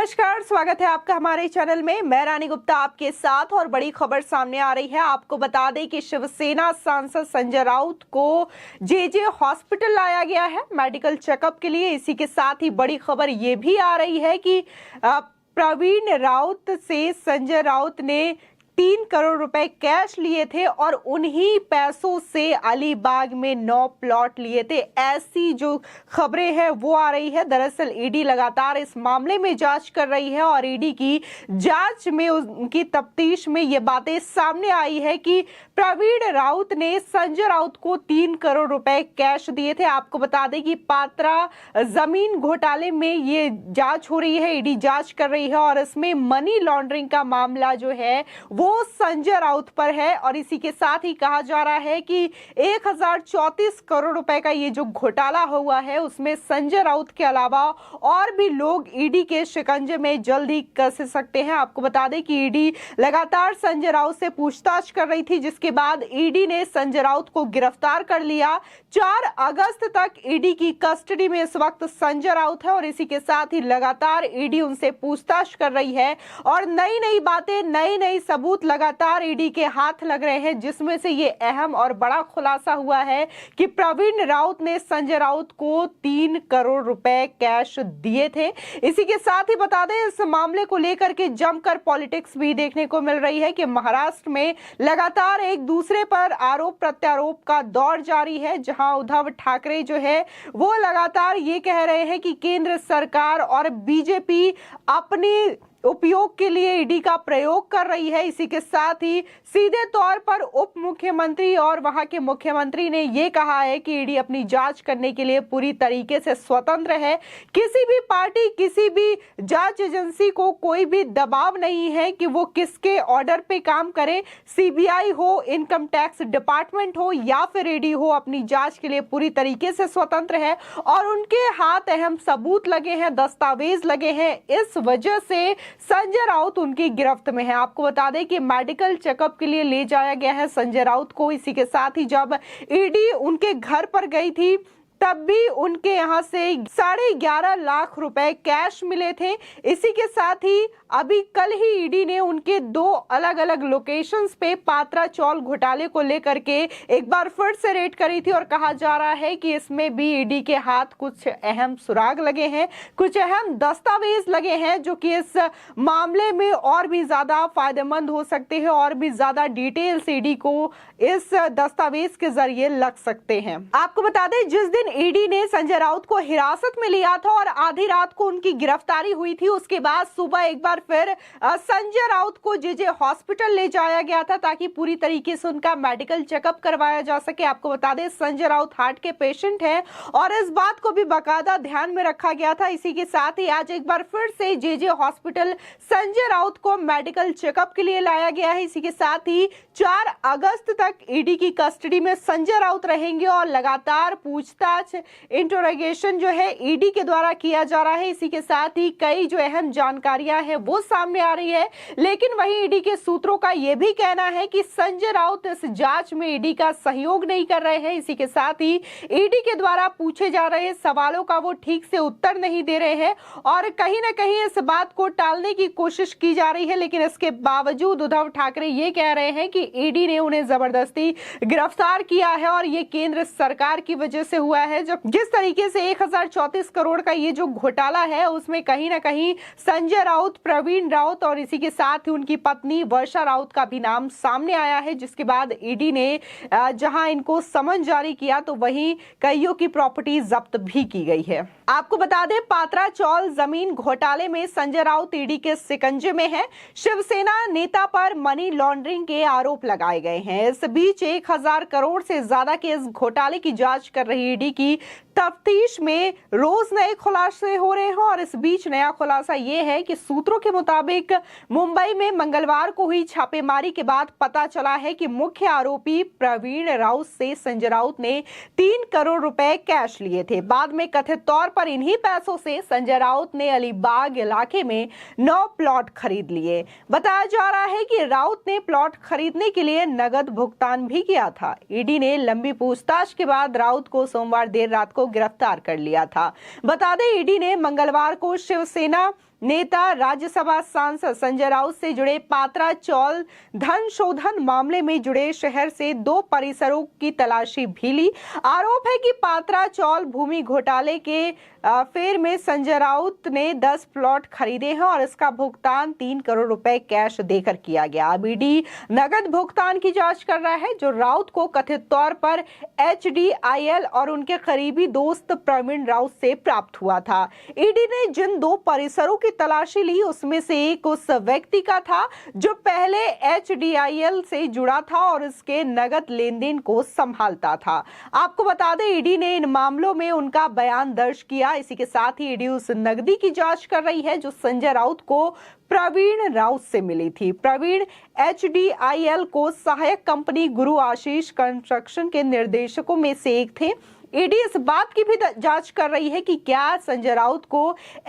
नमस्कार, स्वागत है आपका हमारे चैनल में। मैं रानी गुप्ता आपके साथ और बड़ी खबर सामने आ रही है। आपको बता दें कि शिवसेना सांसद संजय राउत को जेजे हॉस्पिटल लाया गया है मेडिकल चेकअप के लिए। इसी के साथ ही बड़ी खबर ये भी आ रही है कि प्रवीण राउत से संजय राउत ने 3 करोड़ रुपए कैश लिए थे और उन्हीं पैसों से अलीबाग में 9 प्लॉट लिए थे। ऐसी जो खबरें हैं वो आ रही है। दरअसल ईडी लगातार इस मामले में जांच कर रही है और ईडी की जांच में उनकी तफ्तीश में ये बातें सामने आई है कि प्रवीण राउत ने संजय राउत को 3 करोड़ रुपए कैश दिए थे। आपको बता दें कि पात्रा जमीन घोटाले में ये जांच हो रही है, ईडी जांच कर रही है और इसमें मनी लॉन्ड्रिंग का मामला जो है वो संजय राउत पर है। और इसी के साथ ही कहा जा रहा है कि 1034 करोड़ रुपए का ये जो घोटाला हुआ है उसमें संजय राउत के अलावा और भी लोग ईडी के शिकंजे में जल्दी कस सकते हैं। आपको बता दें कि ईडी लगातार संजय राउत से पूछताछ कर रही थी, जिसके बाद ईडी ने संजय राउत को गिरफ्तार कर लिया। 4 अगस्त तक ईडी की कस्टडी में इस वक्त संजय राउत है और इसी के साथ ही लगातार ईडी उनसे पूछताछ कर रही है और नई नई बातें, नई नई सबूत लगातार ईडी के हाथ लग रहे हैं, जिसमें से ये अहम और बड़ा खुलासा हुआ है कि प्रवीण राउत ने संजय राउत को 3 करोड़ रुपए कैश दिए थे। इसी के साथ ही बता दें, इस मामले को लेकर के जमकर पॉलिटिक्स भी देखने को मिल रही है कि महाराष्ट्र में लगातार एक दूसरे पर आरोप प्रत्यारोप का दौर जारी है, जहां उद्धव ठाकरे जो है वो लगातार ये कह रहे हैं कि केंद्र सरकार और बीजेपी अपनी उपयोग के लिए ईडी का प्रयोग कर रही है। इसी के साथ ही सीधे तौर पर उप मुख्यमंत्री और वहां के मुख्यमंत्री ने यह कहा है कि ईडी अपनी जांच करने के लिए पूरी तरीके से स्वतंत्र है। किसी भी पार्टी, किसी भी जांच एजेंसी को कोई भी दबाव नहीं है कि वो किसके ऑर्डर पे काम करे। सीबीआई हो, इनकम टैक्स डिपार्टमेंट हो या फिर ईडी हो, अपनी जांच के लिए पूरी तरीके से स्वतंत्र है और उनके हाथ अहम सबूत लगे हैं, दस्तावेज लगे हैं। इस वजह से संजय राउत उनकी गिरफ्त में है। आपको बता दें कि मेडिकल चेकअप के लिए ले जाया गया है संजय राउत को। इसी के साथ ही जब ईडी उनके घर पर गई थी तब भी उनके यहां से 11.5 लाख रुपए कैश मिले थे। इसी के साथ ही अभी कल ही ईडी ने उनके 2 अलग अलग लोकेशंस पे पात्रा चौल घोटाले को लेकर के एक बार फिर से रेड करी थी और कहा जा रहा है कि इसमें भी ईडी के हाथ कुछ अहम सुराग लगे हैं, कुछ अहम दस्तावेज लगे हैं जो कि इस मामले में और भी ज्यादा फायदेमंद हो सकते हैं और भी ज्यादा डिटेल्स ईडी को इस दस्तावेज के जरिए लग सकते हैं। आपको बता दें, जिस दिन ईडी ने संजय राउत को हिरासत में लिया था और आधी रात को उनकी गिरफ्तारी हुई थी, उसके बाद सुबह एक बार फिर संजय राउत को जेजे हॉस्पिटल ले जाया गया था ताकि पूरी तरीके से उनका मेडिकल चेकअप करवाया जा सके। आपको बता दें, संजय राउत हार्ट के पेशेंट हैं और इस बात को भी बाकायदा ध्यान में रखा गया था। इसी के साथ ही आज एक बार फिर से जेजे हॉस्पिटल संजय राउत को मेडिकल चेकअप के लिए लाया गया है। इसी के साथ ही 4 अगस्त तक ईडी की कस्टडी में संजय राउत रहेंगे और लगातार पूछताछ, इंटरोगेशन जो है ईडी के द्वारा किया जा रहा है। इसी के साथ ही कई जो अहम जानकारियां हैं वो सामने आ रही है, लेकिन वहीं ईडी के सूत्रों का यह भी कहना है कि संजय राउत इस जांच में ईडी का सहयोग नहीं कर रहे हैं। इसी के साथ ही ईडी के द्वारा पूछे जा रहे सवालों का वो ठीक से उत्तर नहीं दे रहे हैं और कहीं ना कहीं इस बात को टालने की कोशिश की जा रही है। लेकिन इसके बावजूद उद्धव ठाकरे ये कह रहे हैं कि ईडी ने उन्हें जबरदस्ती गिरफ्तार किया है और ये केंद्र सरकार की वजह से हुआ है। जो जिस तरीके से 1034 करोड़ का ये जो घोटाला है उसमें कहीं ना कहीं संजय राउत, प्रवीण राउत और इसी के साथ ही उनकी पत्नी वर्षा राउत का भी नाम सामने आया है, जिसके बाद ईडी ने जहां इनको समन जारी किया तो वहीं कईयों की प्रॉपर्टी जब्त भी की गई है। आपको बता दें, पात्रा चौल जमीन घोटाले में संजय राउत ईडी के शिकंजे में है। शिवसेना नेता पर मनी लॉन्ड्रिंग के आरोप लगाए गए हैं। इस बीच 1000 करोड़ से ज्यादा के इस घोटाले की जांच कर रही ईडी की तफ्तीश में रोज नए खुलासे हो रहे हैं और इस बीच नया खुलासा यह है कि सूत्रों के मुताबिक मुंबई में मंगलवार को हुई छापेमारी के बाद पता चला है कि मुख्य आरोपी प्रवीण राउत से संजय राउत ने 3 करोड़ रुपए कैश लिए थे। बाद में कथित तौर पर इन्हीं पैसों से संजय राउत ने अलीबाग इलाके में 9 प्लॉट खरीद लिए। बताया जा रहा है कि राउत ने प्लॉट खरीदने के लिए नगद भुगतान भी किया था। ईडी ने लंबी पूछताछ के बाद राउत को सोमवार देर रात को गिरफ्तार कर लिया था। बता दें, ईडी ने मंगलवार को शिवसेना नेता राज्यसभा सांसद संजय राउत से जुड़े पात्रा चौल धन शोधन मामले में जुड़े शहर से 2 परिसरों की तलाशी भी ली। आरोप है कि पात्रा चौल भूमि घोटाले के फेर में संजय राउत ने 10 प्लॉट खरीदे हैं और इसका भुगतान 3 करोड़ रुपए कैश देकर किया गया। अब ईडी नगद भुगतान की जांच कर रहा है जो राउत को कथित तौर पर HDIL और उनके करीबी दोस्त प्रवीण राउत से प्राप्त हुआ था। ईडी ने जिन 2 परिसरों की तलाशी ली उसमें से एक उस व्यक्ति का था जो पहले HDIL से जुड़ा था और इसके नगद लेन देन को संभालता था। आपको बता दें ईडी ने इन मामलों में उनका बयान दर्ज किया। इसी के साथ ही ईडी उस नकदी की जांच कर रही है जो संजय राउत को प्रवीण राउत से मिली थी। प्रवीण HDIL को सहायक कंपनी गुरु आशीष कंस्ट्रक्शन के निर्देशकों में से एक थे। ईडी इस बात की भी जांच कर रही है कि क्या संजय राउत को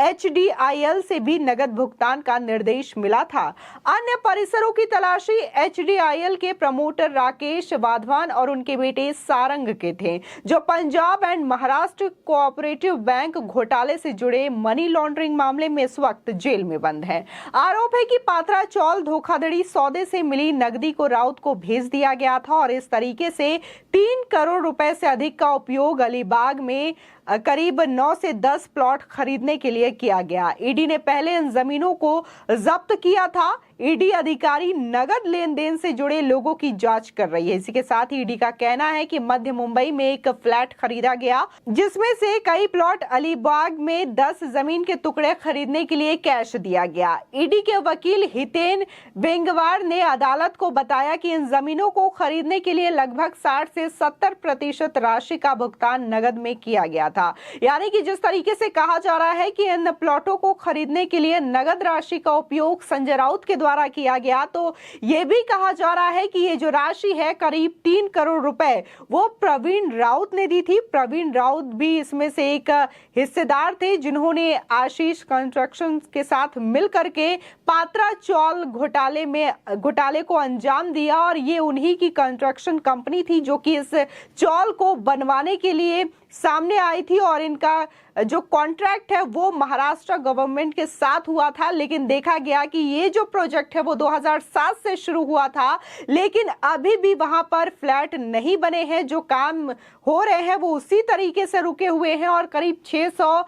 HDIL से भी नगद भुगतान का निर्देश मिला था। अन्य परिसरों की तलाशी HDIL के प्रमोटर राकेश वाधवान और उनके बेटे सारंग के थे जो Punjab and Maharashtra cooperative bank घोटाले से जुड़े मनी लॉन्ड्रिंग मामले में इस वक्त जेल में बंद है। आरोप है कि पात्रा चौल धोखाधड़ी सौदे से मिली नकदी को राउत को भेज दिया गया था और इस तरीके से 3 करोड़ रुपए से अधिक का उपयोग अलीबाग में करीब 9 से 10 प्लॉट खरीदने के लिए किया गया। ईडी ने पहले इन जमीनों को जब्त किया था। ईडी अधिकारी नगद लेन देन से जुड़े लोगों की जांच कर रही है। इसी के साथ ही ईडी का कहना है कि मध्य मुंबई में एक फ्लैट खरीदा गया जिसमें से कई प्लॉट अलीबाग में 10 जमीन के टुकड़े खरीदने के लिए कैश दिया गया। ईडी के वकील हितेन बेंगवार ने अदालत को बताया कि इन जमीनों को खरीदने के लिए लगभग 60 से 70% राशि का भुगतान नगद में किया गया था। यानी कि जिस तरीके से कहा जा रहा है कि इन प्लॉटों को खरीदने के लिए नगद राशि का उपयोग संजय राउत के द्वारा किया गया, तो यह भी कहा जा रहा है कि ये जो राशि है करीब 3 करोड़ रुपए वो प्रवीण राउत ने दी थी। प्रवीण राउत भी इसमें से एक हिस्सेदार थे जिन्होंने आशीष कंस्ट्रक्शन के साथ मिलकर के पात्रा चौल घोटाले को अंजाम दिया और ये उन्हीं की कंस्ट्रक्शन कंपनी थी जो कि इस चौल को बनवाने के लिए सामने आई थी और इनका जो कॉन्ट्रैक्ट है वो महाराष्ट्र गवर्नमेंट के साथ हुआ था। लेकिन देखा गया कि ये जो प्रोजेक्ट है वो 2007 से शुरू हुआ था लेकिन अभी भी वहां पर फ्लैट नहीं बने हैं। जो काम हो रहे हैं वो उसी तरीके से रुके हुए हैं और करीब 600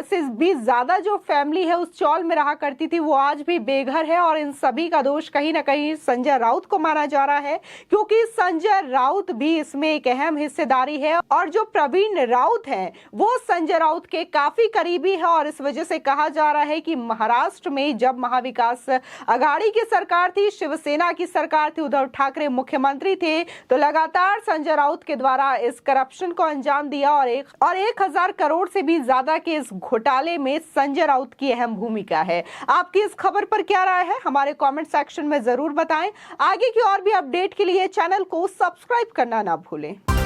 से भी ज्यादा जो फैमिली है उस चौल में रहा करती थी वो आज भी बेघर है और इन सभी का दोष कहीं ना कहीं संजय राउत को माना जा रहा है क्योंकि संजय राउत भी इसमें एक अहम हिस्सेदारी है और जो प्रवीण राउत हैं वो संजय राउत के काफी करीबी है और इस वजह से कहा जा रहा है कि महाराष्ट्र में जब महाविकास आघाड़ी की सरकार थी, शिवसेना की सरकार थी, उद्धव ठाकरे मुख्यमंत्री थे, तो लगातार संजय राउत के द्वारा इस करप्शन को अंजाम दिया और 1000 करोड़ से भी ज्यादा के इस घोटाले में संजय राउत की अहम भूमिका है। आपकी इस खबर पर क्या राय है हमारे कमेंट सेक्शन में जरूर बताएं। आगे की और भी अपडेट के लिए चैनल को सब्सक्राइब करना ना भूलें।